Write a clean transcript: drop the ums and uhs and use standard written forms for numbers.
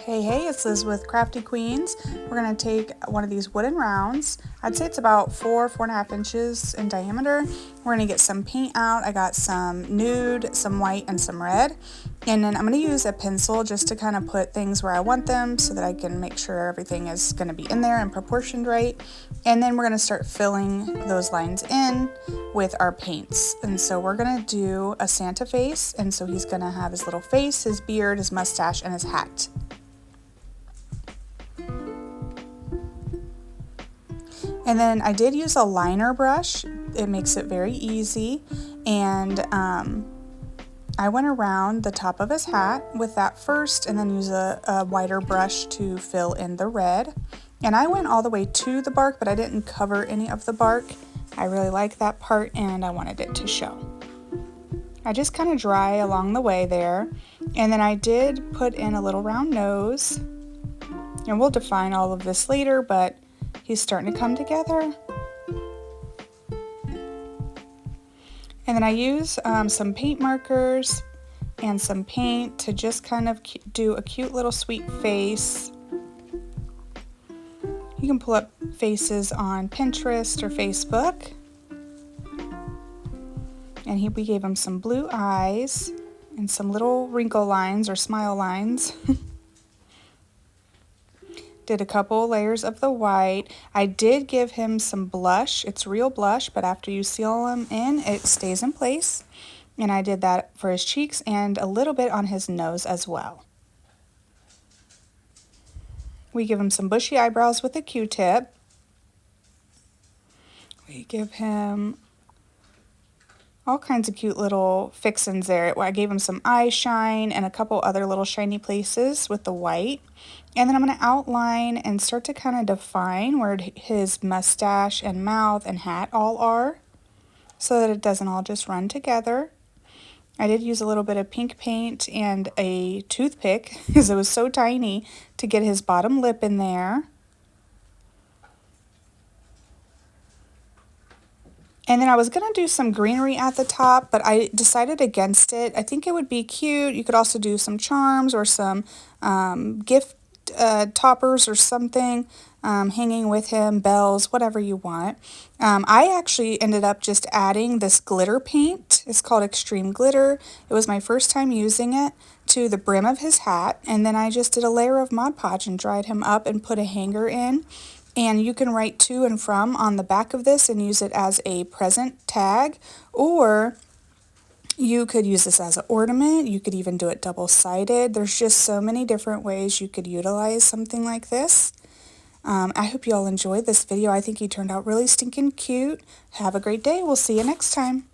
Hey, it's Liz with Crafty Queens. We're going to take one of these wooden rounds. I'd say it's about 4.5 inches in diameter. We're going to get some paint out. I got some nude, some white, and some red. And then I'm going to use a pencil just to kind of put things where I want them so that I can make sure everything is going to be in there and proportioned right. And then we're going to start filling those lines in with our paints. And so we're going to do a Santa face. And so he's going to have his little face, his beard, his mustache, and his hat. And then I did use a liner brush. It makes it very easy. And I went around the top of his hat with that first and then use a wider brush to fill in the red. And I went all the way to the bark, but I didn't cover any of the bark. I really like that part and I wanted it to show. I just kind of dry along the way there. And then I did put in a little round nose. And we'll define all of this later, but he's starting to come together. And then I use some paint markers and some paint to just kind of do a cute little sweet face. You can pull up faces on Pinterest or Facebook. And we gave him some blue eyes and some little wrinkle lines or smile lines. Did a couple layers of the white. I did give him some blush. It's real blush, but after you seal him in, it stays in place. And I did that for his cheeks and a little bit on his nose as well. We give him some bushy eyebrows with a Q-tip. We give him all kinds of cute little fixins there. I gave him some eye shine and a couple other little shiny places with the white. And then I'm going to outline and start to kind of define where his mustache and mouth and hat all are so that it doesn't all just run together. I did use a little bit of pink paint and a toothpick because it was so tiny to get his bottom lip in there. And then I was going to do some greenery at the top, but I decided against it. I think it would be cute. You could also do some charms or some gift toppers or something hanging with him, bells, whatever you want. I actually ended up just adding this glitter paint. It's called Extreme Glitter. It was my first time using it to the brim of his hat. And then I just did a layer of Mod Podge and dried him up and put a hanger in. And you can write to and from on the back of this and use it as a present tag, or you could use this as an ornament. You could even do it double-sided. There's just so many different ways you could utilize something like this. I hope you all enjoyed this video. I think he turned out really stinking cute. Have a great day. We'll see you next time.